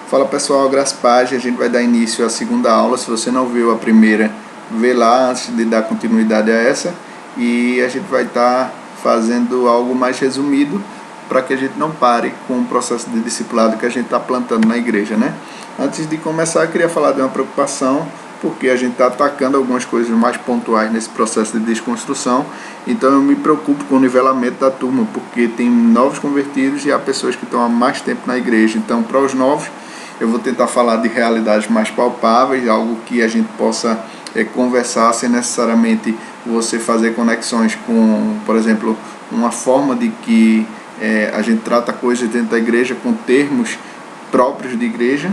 Fala pessoal, graças a Paz, a gente vai dar início à segunda aula. Se você não viu a primeira, vê lá antes de dar continuidade a essa. E a gente vai estar fazendo algo mais resumido para que a gente não pare com o processo de discipulado que a gente está plantando na igreja, né? Antes de começar, eu queria falar de uma preocupação, porque a gente está atacando algumas coisas mais pontuais nesse processo de desconstrução. Então eu me preocupo com o nivelamento da turma, porque tem novos convertidos e há pessoas que estão há mais tempo na igreja. Então, para os novos, eu vou tentar falar de realidades mais palpáveis, algo que a gente possa conversar sem necessariamente você fazer conexões com, por exemplo, uma forma de que a gente trata coisas dentro da igreja com termos próprios de igreja,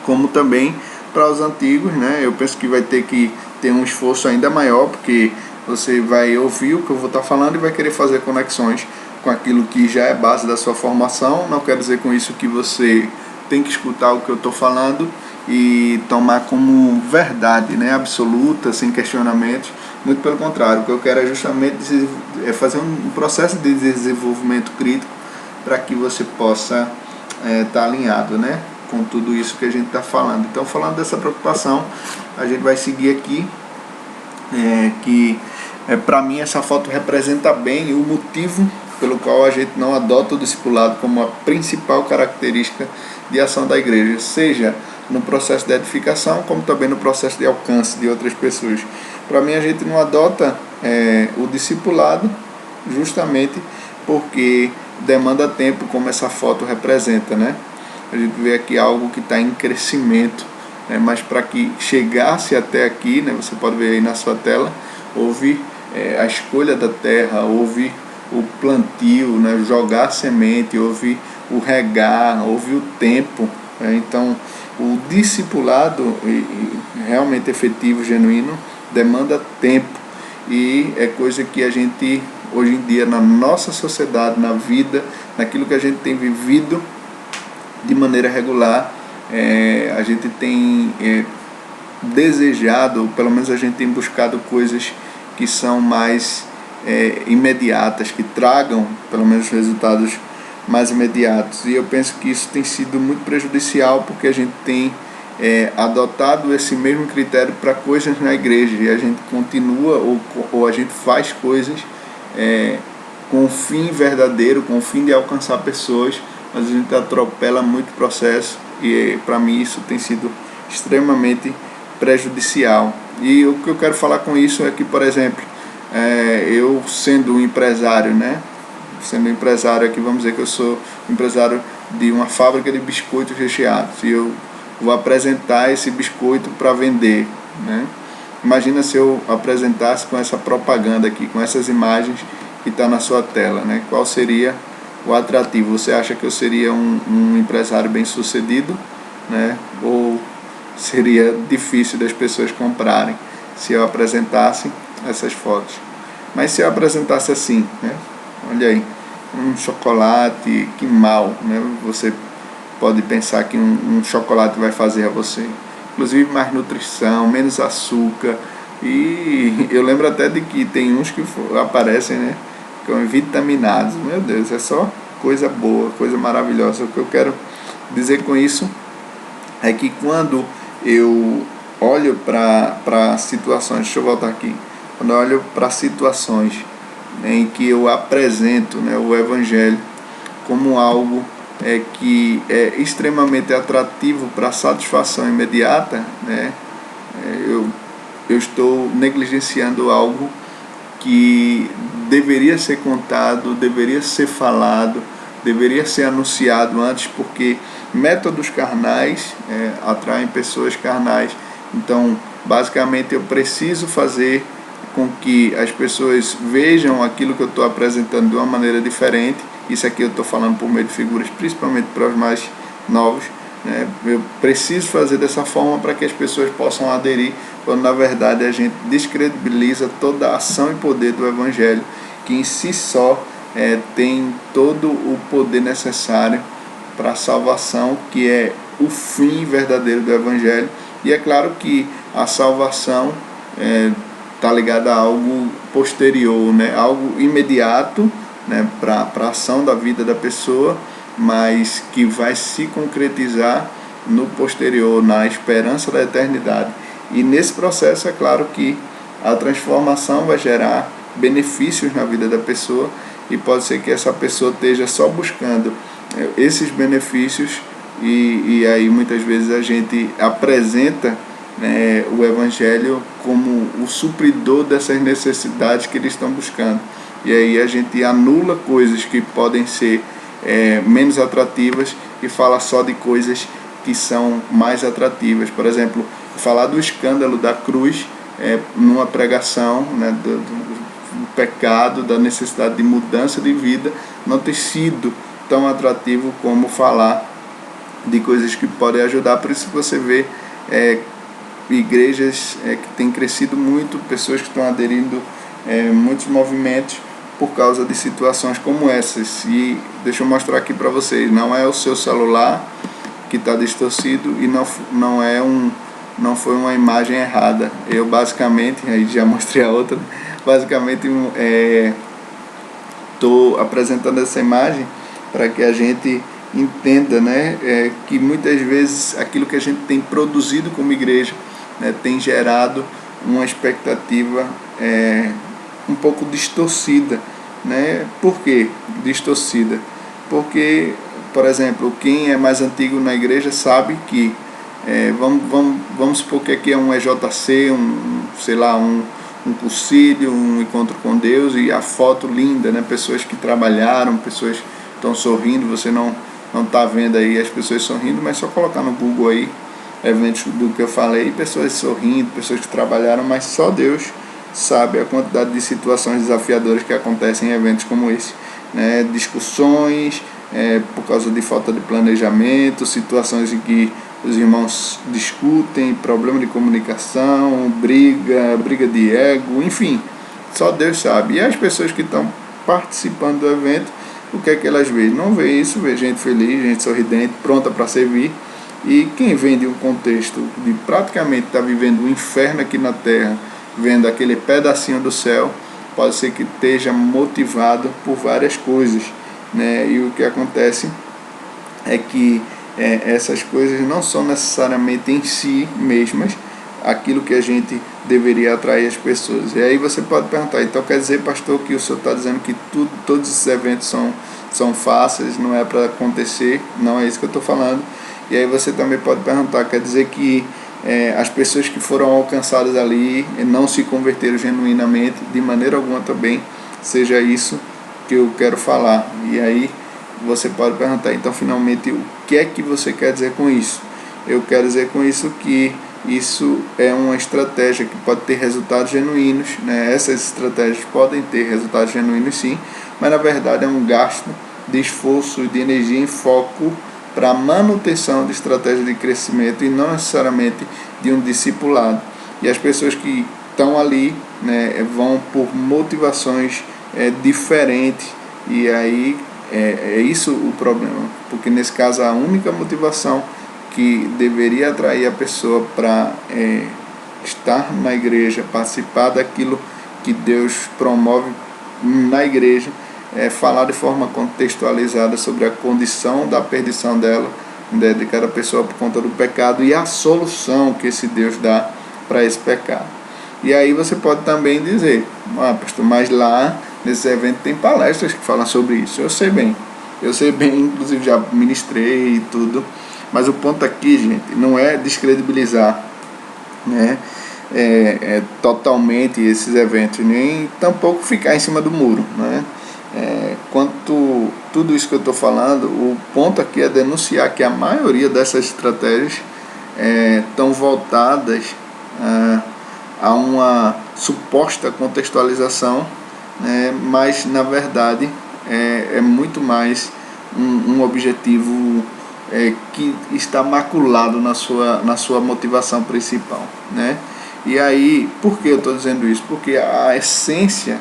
como também para os antigos, né? Eu penso que vai ter que ter um esforço ainda maior, porque você vai ouvir o que eu vou estar falando e vai querer fazer conexões com aquilo que já é base da sua formação. Não quero dizer com isso que você tem que escutar o que eu estou falando e tomar como verdade, né, absoluta, sem questionamentos. Muito pelo contrário, o que eu quero é justamente fazer um processo de desenvolvimento crítico para que você possa estar alinhado, né, com tudo isso que a gente está falando. Então, falando dessa preocupação, a gente vai seguir aqui, para mim essa foto representa bem o motivo pelo qual a gente não adota o discipulado como a principal característica de ação da igreja, seja no processo de edificação, como também no processo de alcance de outras pessoas. Para mim, a gente não adota o discipulado justamente porque demanda tempo, como essa foto representa, né? A gente vê aqui algo que está em crescimento, né? Mas para que chegasse até aqui, né? Você pode ver aí na sua tela, houve a escolha da terra, houve o plantio, né? Jogar a semente, houve o regar, houve o tempo. Então, o discipulado realmente efetivo, genuíno, demanda tempo, e é coisa que a gente, hoje em dia, na nossa sociedade, na vida, naquilo que a gente tem vivido de maneira regular, a gente tem desejado, pelo menos a gente tem buscado coisas que são mais imediatas, que tragam pelo menos resultados mais imediatos, e eu penso que isso tem sido muito prejudicial, porque a gente tem adotado esse mesmo critério para coisas na igreja, e a gente continua ou a gente faz coisas com o fim verdadeiro, com o fim de alcançar pessoas, mas a gente atropela muito o processo, e para mim isso tem sido extremamente prejudicial. E o que eu quero falar com isso é que, por exemplo, eu sendo um empresário, né? Sendo empresário aqui, vamos dizer que eu sou empresário de uma fábrica de biscoitos recheados, e eu vou apresentar esse biscoito para vender, né? Imagina se eu apresentasse com essa propaganda aqui, com essas imagens que está na sua tela, né? Qual seria o atrativo? Você acha que eu seria um empresário bem sucedido, né? Ou seria difícil das pessoas comprarem se eu apresentasse essas fotos? Mas se eu apresentasse assim, né? Olha aí, um chocolate, que mal, né? Você pode pensar que um chocolate vai fazer a você. Inclusive mais nutrição, menos açúcar. E eu lembro até de que tem uns que aparecem, né, com vitaminados. Meu Deus, é só coisa boa, coisa maravilhosa. O que eu quero dizer com isso é que quando eu olho para situações, deixa eu voltar aqui, quando eu olho para situações em que eu apresento, né, o Evangelho como algo que é extremamente atrativo para a satisfação imediata, né, eu estou negligenciando algo que deveria ser contado, deveria ser falado, deveria ser anunciado antes, porque métodos carnais atraem pessoas carnais. Então, basicamente, eu preciso fazer com que as pessoas vejam aquilo que eu estou apresentando de uma maneira diferente. Isso aqui eu estou falando por meio de figuras, principalmente para os mais novos, né? Eu preciso fazer dessa forma para que as pessoas possam aderir, quando na verdade a gente descredibiliza toda a ação e poder do Evangelho, que em si só tem todo o poder necessário para a salvação, que é o fim verdadeiro do Evangelho. E é claro que a salvação está ligada a algo posterior, né? Algo imediato, né, para a ação da vida da pessoa, mas que vai se concretizar no posterior, na esperança da eternidade. E nesse processo é claro que a transformação vai gerar benefícios na vida da pessoa, e pode ser que essa pessoa esteja só buscando esses benefícios, e aí muitas vezes a gente apresenta, né, o Evangelho como o supridor dessas necessidades que eles estão buscando, e aí a gente anula coisas que podem ser menos atrativas e fala só de coisas que são mais atrativas. Por exemplo, falar do escândalo da cruz numa pregação, né, do pecado, da necessidade de mudança de vida, não tem sido tão atrativo como falar de coisas que podem ajudar. Por isso que você vê igrejas que têm crescido muito, pessoas que estão aderindo muitos movimentos por causa de situações como essas. E deixa eu mostrar aqui para vocês, não é o seu celular que está distorcido, e não foi uma imagem errada. Eu basicamente, aí já mostrei a outra, basicamente estou apresentando essa imagem para que a gente entenda, né, que muitas vezes aquilo que a gente tem produzido como igreja, né, tem gerado uma expectativa um pouco distorcida, né? Por que distorcida? Porque, por exemplo, quem é mais antigo na igreja sabe que vamos supor que aqui é um EJC, um concílio, um encontro com Deus, e a foto linda, né? Pessoas que trabalharam, pessoas que estão sorrindo, você não está vendo aí as pessoas sorrindo, mas só colocar no Google aí, eventos do que eu falei, pessoas sorrindo, pessoas que trabalharam, mas só Deus sabe a quantidade de situações desafiadoras que acontecem em eventos como esse, né? Discussões por causa de falta de planejamento, situações em que os irmãos discutem, problema de comunicação, briga de ego, enfim, só Deus sabe. E as pessoas que estão participando do evento, o que é que elas veem? Não vê isso, vê gente feliz, gente sorridente, pronta para servir. E quem vem de um contexto de praticamente estar vivendo um inferno aqui na terra, vendo aquele pedacinho do céu, pode ser que esteja motivado por várias coisas, né? E o que acontece é que essas coisas não são necessariamente em si mesmas aquilo que a gente deveria atrair as pessoas. E aí você pode perguntar, então quer dizer, pastor, que o senhor está dizendo que todos esses eventos são fáceis, não é para acontecer? Não é isso que eu estou falando. E aí você também pode perguntar, quer dizer que as pessoas que foram alcançadas ali não se converteram genuinamente? De maneira alguma também seja isso que eu quero falar. E aí você pode perguntar, então finalmente, o que é que você quer dizer com isso? Eu quero dizer com isso que isso é uma estratégia que pode ter resultados genuínos, né? Essas estratégias podem ter resultados genuínos sim, mas na verdade é um gasto de esforço e de energia em foco para a manutenção de estratégia de crescimento, e não necessariamente de um discipulado. E as pessoas que estão ali, né, vão por motivações diferentes, e aí é isso o problema, porque nesse caso a única motivação que deveria atrair a pessoa para estar na igreja, participar daquilo que Deus promove na igreja, falar de forma contextualizada sobre a condição da perdição dela, né, de cada pessoa por conta do pecado, e a solução que esse Deus dá para esse pecado. E aí você pode também dizer, pastor, mas lá nesse evento tem palestras que falam sobre isso. Eu sei bem, inclusive já ministrei e tudo, mas o ponto aqui, gente, não é descredibilizar, né, totalmente esses eventos, nem tampouco ficar em cima do muro, né? Quanto tudo isso que eu estou falando, o ponto aqui é denunciar que a maioria dessas estratégias estão voltadas a uma suposta contextualização, né, mas na verdade é muito mais um objetivo que está maculado na sua motivação principal, né? E aí, por que eu estou dizendo isso? Porque a essência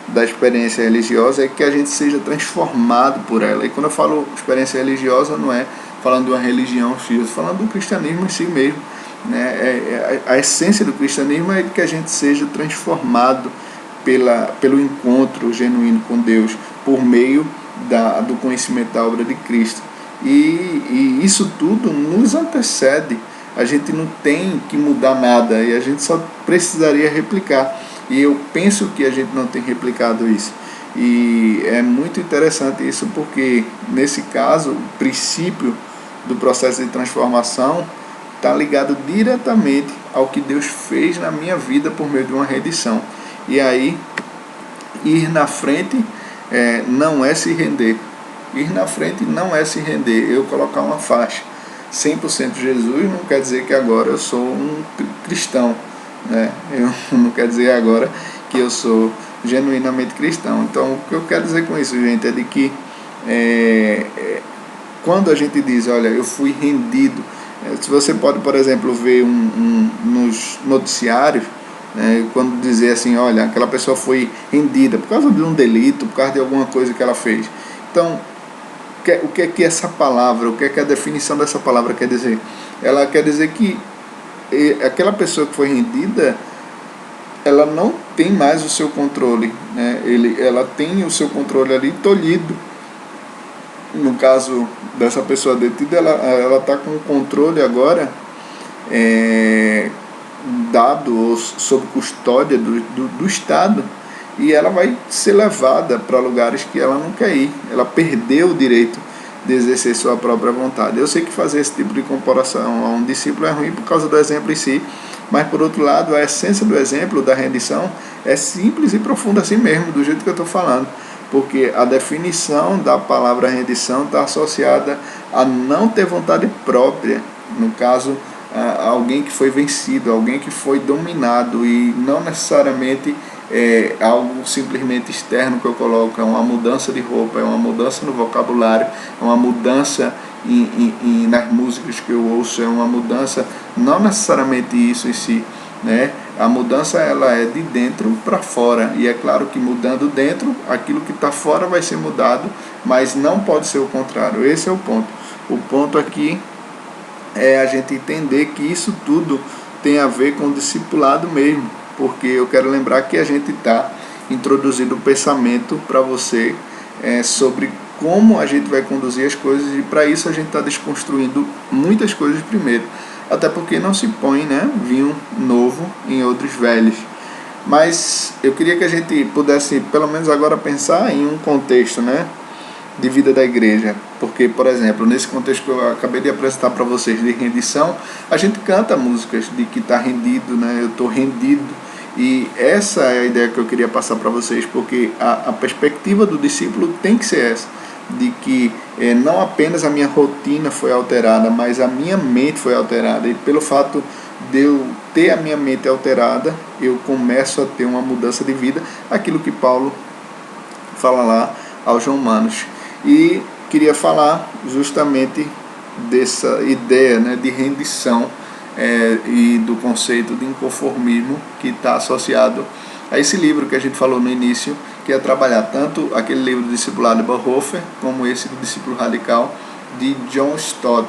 da experiência religiosa é que a gente seja transformado por ela. E quando eu falo experiência religiosa, não é falando de uma religião X, eu estou falando do cristianismo em si mesmo, né? A essência do cristianismo é que a gente seja transformado pelo encontro genuíno com Deus, por meio do conhecimento da obra de Cristo. E isso tudo nos antecede. A gente não tem que mudar nada e a gente só precisaria replicar. E eu penso que a gente não tem replicado isso. E é muito interessante isso porque, nesse caso, o princípio do processo de transformação está ligado diretamente ao que Deus fez na minha vida por meio de uma redenção. E aí, ir na frente não é se render. Ir na frente não é se render. Eu colocar uma faixa 100% Jesus não quer dizer que agora eu sou um cristão, né? Eu não quer dizer agora que eu sou genuinamente cristão. Então, o que eu quero dizer com isso, gente, é de que quando a gente diz, olha, eu fui rendido, se você pode, por exemplo, ver nos noticiários, quando dizer assim, olha, aquela pessoa foi rendida por causa de um delito, por causa de alguma coisa que ela fez. Então, o que é que essa palavra, o que é que a definição dessa palavra quer dizer? Ela quer dizer que aquela pessoa que foi rendida, ela não tem mais o seu controle, né? Ela tem o seu controle ali tolhido. No caso dessa pessoa detida, ela está com o controle agora dado ou sob custódia do Estado, e ela vai ser levada para lugares que ela não quer ir. Ela perdeu o direito de exercer sua própria vontade. Eu sei que fazer esse tipo de comparação a um discípulo é ruim por causa do exemplo em si, mas por outro lado, a essência do exemplo, da rendição, é simples e profunda assim mesmo, do jeito que eu estou falando, porque a definição da palavra rendição está associada a não ter vontade própria, no caso, alguém que foi vencido, alguém que foi dominado, e não necessariamente algo simplesmente externo que eu coloco, é uma mudança de roupa, é uma mudança no vocabulário, é uma mudança nas músicas que eu ouço, é uma mudança, não necessariamente isso em si, né? A mudança ela é de dentro para fora, e é claro que mudando dentro, aquilo que está fora vai ser mudado, mas não pode ser o contrário. Esse é o ponto. O ponto aqui é a gente entender que isso tudo tem a ver com o discipulado mesmo, porque eu quero lembrar que a gente está introduzindo o pensamento para você sobre como a gente vai conduzir as coisas, e para isso a gente está desconstruindo muitas coisas primeiro, até porque não se põe, né, vinho novo em odres velhos. Mas eu queria que a gente pudesse, pelo menos agora, pensar em um contexto, né, de vida da igreja, porque, por exemplo, nesse contexto que eu acabei de apresentar para vocês de rendição, a gente canta músicas de que está rendido, né, eu estou rendido, e essa é a ideia que eu queria passar para vocês, porque a perspectiva do discípulo tem que ser essa, de que não apenas a minha rotina foi alterada, mas a minha mente foi alterada, e pelo fato de eu ter a minha mente alterada, eu começo a ter uma mudança de vida, aquilo que Paulo fala lá aos Romanos. E queria falar justamente dessa ideia, né, de rendição e do conceito de inconformismo que está associado a esse livro que a gente falou no início, que é trabalhar tanto aquele livro do discipulado de Bonhoeffer como esse do discípulo radical de John Stott.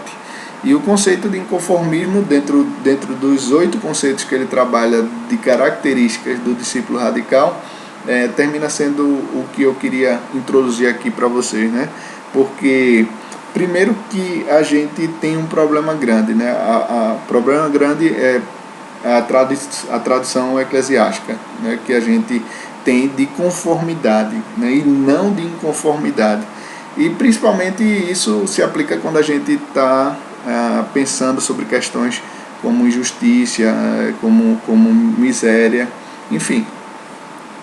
E o conceito de inconformismo, dentro dos 8 conceitos que ele trabalha de características do discípulo radical, termina sendo o que eu queria introduzir aqui para vocês, né? Porque primeiro que a gente tem um problema grande, né? O problema grande é a tradição eclesiástica, né? Que a gente tem de conformidade, né? E não de inconformidade. E principalmente isso se aplica quando a gente está pensando sobre questões como injustiça, como miséria, enfim.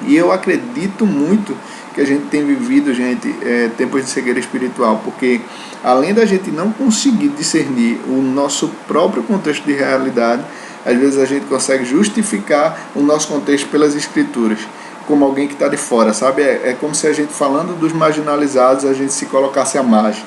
E eu acredito muito que a gente tem vivido, gente, tempos de cegueira espiritual, porque além da gente não conseguir discernir o nosso próprio contexto de realidade, às vezes a gente consegue justificar o nosso contexto pelas escrituras, como alguém que está de fora, sabe? É como se a gente, falando dos marginalizados, a gente se colocasse à margem,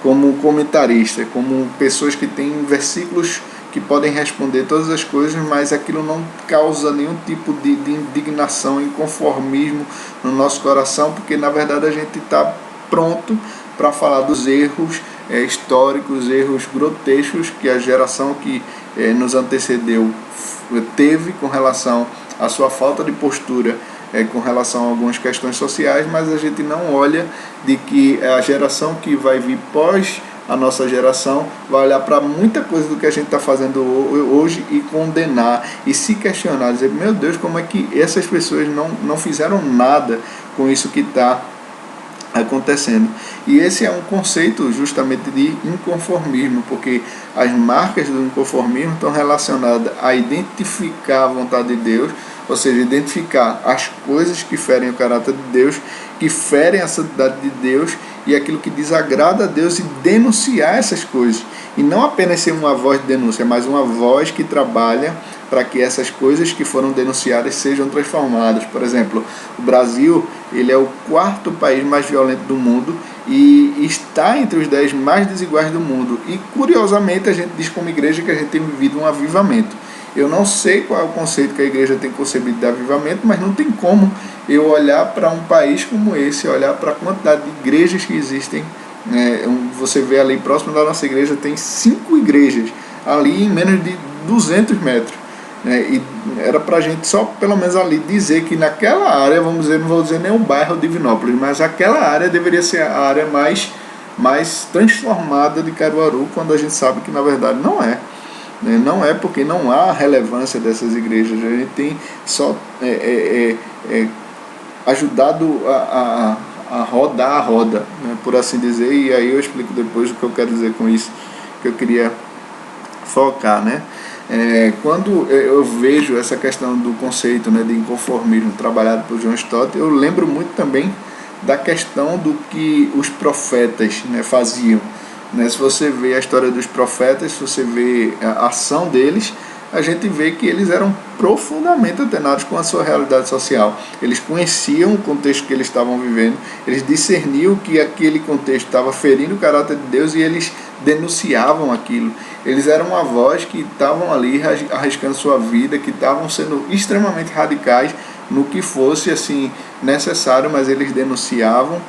como comentarista, como pessoas que têm versículos que podem responder todas as coisas, mas aquilo não causa nenhum tipo de indignação, inconformismo no nosso coração, porque na verdade a gente está pronto para falar dos erros históricos, erros grotescos que a geração que nos antecedeu teve com relação à sua falta de postura com relação a algumas questões sociais, mas a gente não olha de que a geração que vai vir pós a nossa geração vai olhar para muita coisa do que a gente está fazendo hoje e condenar e se questionar, dizer, meu Deus, como é que essas pessoas não fizeram nada com isso que está acontecendo. E esse é um conceito justamente de inconformismo, porque as marcas do inconformismo estão relacionadas a identificar a vontade de Deus, ou seja, identificar as coisas que ferem o caráter de Deus, que ferem a santidade de Deus e aquilo que desagrada a Deus, e denunciar essas coisas. E não apenas ser uma voz de denúncia, mas uma voz que trabalha para que essas coisas que foram denunciadas sejam transformadas. Por exemplo, o Brasil, ele é o 4º país mais violento do mundo e está entre os 10 mais desiguais do mundo. E, curiosamente, a gente diz como igreja que a gente tem vivido um avivamento. Eu não sei qual é o conceito que a igreja tem concebido de avivamento, mas não tem como eu olhar para um país como esse, olhar para a quantidade de igrejas que existem. Você vê ali próximo da nossa igreja, tem 5 igrejas, ali em menos de 200 metros. E era para a gente só pelo menos ali dizer que naquela área, vamos dizer, não vou dizer nem o bairro Divinópolis, mas aquela área deveria ser a área mais transformada de Caruaru, quando a gente sabe que na verdade não é. Não é, porque não há relevância dessas igrejas. A gente tem só ajudado a rodar a roda, né, por assim dizer, e aí eu explico depois o que eu quero dizer com isso, que eu queria focar, né? Quando eu vejo essa questão do conceito, né, de inconformismo trabalhado por John Stott, eu lembro muito também da questão do que os profetas, né, faziam. Se você vê a história dos profetas, se você vê a ação deles, a gente vê que eles eram profundamente antenados com a sua realidade social. Eles conheciam o contexto que eles estavam vivendo, eles discerniam que aquele contexto estava ferindo o caráter de Deus e eles denunciavam aquilo. Eles eram uma voz que estavam ali arriscando sua vida, que estavam sendo extremamente radicais no que fosse assim necessário, mas eles denunciavam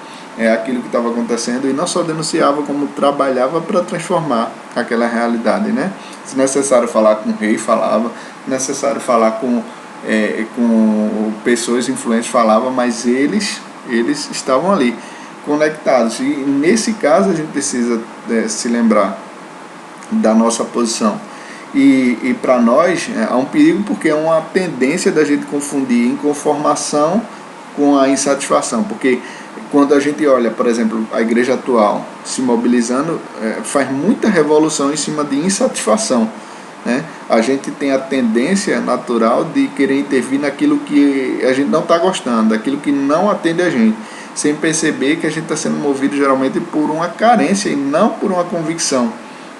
aquilo que estava acontecendo, e não só denunciava, como trabalhava para transformar aquela realidade, né? Se necessário falar com o rei, falava. Se necessário falar com pessoas influentes, falava, mas eles estavam ali conectados. E nesse caso a gente precisa se lembrar da nossa posição. E para nós há um perigo, porque é uma tendência da gente confundir inconformação com a insatisfação, porque quando a gente olha, por exemplo, a igreja atual se mobilizando, faz muita revolução em cima de insatisfação, né? A gente tem a tendência natural de querer intervir naquilo que a gente não está gostando, daquilo que não atende a gente, sem perceber que a gente está sendo movido geralmente por uma carência e não por uma convicção,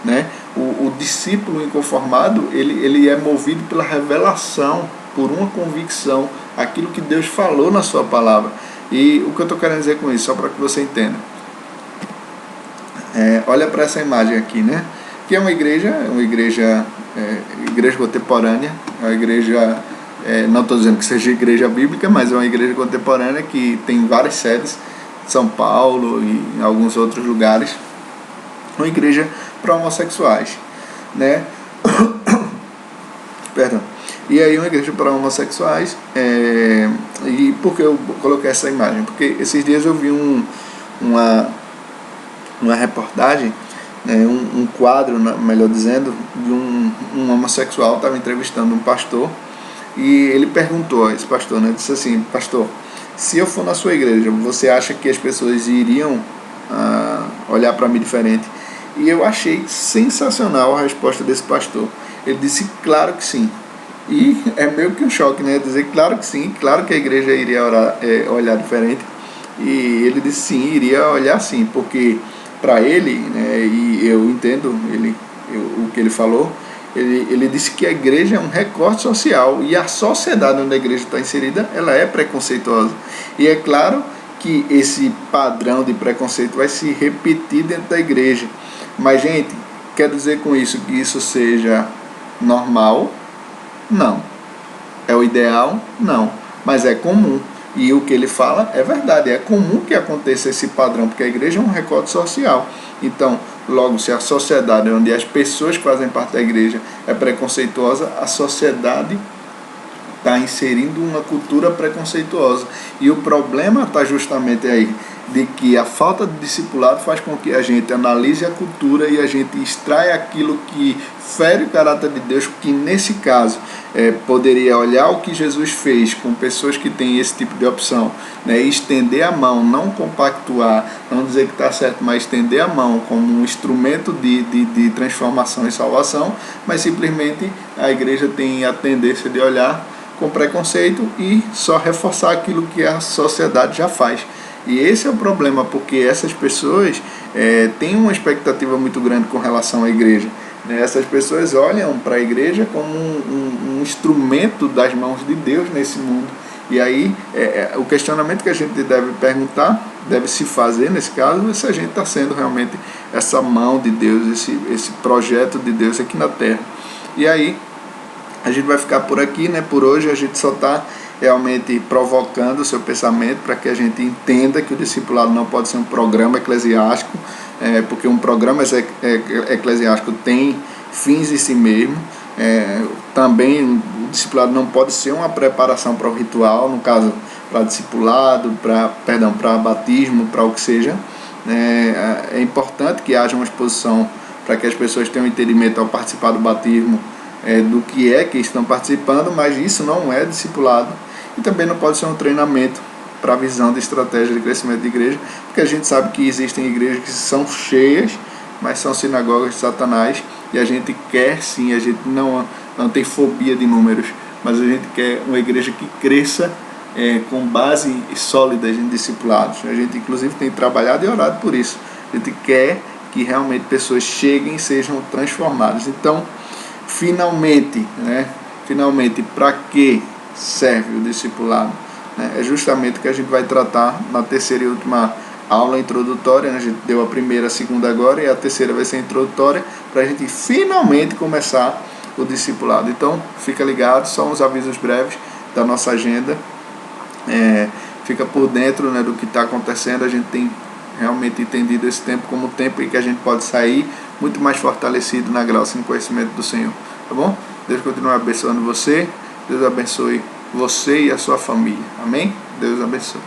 né? O discípulo inconformado, ele é movido pela revelação, por uma convicção, aquilo que Deus falou na sua palavra. E o que eu estou querendo dizer com isso, só para que você entenda. Olha para essa imagem aqui, né? Que é uma igreja contemporânea, é uma igreja, não estou dizendo que seja igreja bíblica, mas é uma igreja contemporânea que tem várias sedes, São Paulo e em alguns outros lugares. Uma igreja para homossexuais, né? Perdão. E aí uma igreja para homossexuais, e por que eu coloquei essa imagem? Porque esses dias eu vi uma reportagem, um quadro, melhor dizendo, de um homossexual estava entrevistando um pastor, e ele perguntou a esse pastor, né, disse assim: pastor, se eu for na sua igreja, você acha que as pessoas iriam olhar para mim diferente? E eu achei sensacional a resposta desse pastor. Ele disse: claro que sim. E é meio que um choque, né? Dizer claro que sim, claro que a igreja iria olhar diferente. E ele disse sim, iria olhar sim, porque para ele, né, e eu entendo o que ele falou, ele disse que a igreja é um recorte social, e a sociedade onde a igreja está inserida, ela é preconceituosa. E é claro que esse padrão de preconceito vai se repetir dentro da igreja. Mas, gente, quer dizer com isso que isso seja normal? Não. É o ideal? Não. Mas é comum. E o que ele fala é verdade. É comum que aconteça esse padrão, porque a igreja é um recorte social. Então, logo, se a sociedade onde as pessoas que fazem parte da igreja é preconceituosa, a sociedade está inserindo uma cultura preconceituosa. E o problema está justamente aí, de que a falta de discipulado faz com que a gente analise a cultura e a gente extraia aquilo que fere o caráter de Deus, que nesse caso poderia olhar o que Jesus fez com pessoas que têm esse tipo de opção, né, e estender a mão, não compactuar, não dizer que está certo, mas estender a mão como um instrumento de transformação e salvação, mas simplesmente a igreja tem a tendência de olhar com preconceito e só reforçar aquilo que a sociedade já faz. E esse é o problema, porque essas pessoas têm uma expectativa muito grande com relação à igreja. Essas pessoas olham para a igreja como um instrumento das mãos de Deus nesse mundo. E aí o questionamento que a gente deve perguntar, deve se fazer nesse caso, é se a gente está sendo realmente essa mão de Deus, esse projeto de Deus aqui na Terra. E aí a gente vai ficar por aqui, né? Por hoje a gente só está realmente provocando o seu pensamento para que a gente entenda que o discipulado não pode ser um programa eclesiástico, porque um programa eclesiástico tem fins em si mesmo. Também o discipulado não pode ser uma preparação para o ritual, no caso para discipulado, para batismo, para o que seja. É importante que haja uma exposição para que as pessoas tenham entendimento ao participar do batismo do que estão participando, mas isso não é discipulado. E também não pode ser um treinamento para a visão de estratégia de crescimento de igreja, porque a gente sabe que existem igrejas que são cheias, mas são sinagogas de Satanás, e a gente quer sim, a gente não tem fobia de números, mas a gente quer uma igreja que cresça com base sólidas em discipulados. A gente inclusive tem trabalhado e orado por isso. A gente quer que realmente pessoas cheguem e sejam transformadas. Então, finalmente, para que serve o discipulado? É justamente o que a gente vai tratar na terceira e última aula introdutória, né? A gente deu a primeira, a segunda agora, e a terceira vai ser introdutória, para a gente finalmente começar o discipulado. Então, fica ligado, só uns avisos breves da nossa agenda, fica por dentro, né, do que está acontecendo. A gente tem realmente entendido esse tempo como tempo em que a gente pode sair muito mais fortalecido na graça e no conhecimento do Senhor, tá bom? Deus continue abençoando você, Deus abençoe você e a sua família, amém? Deus abençoe.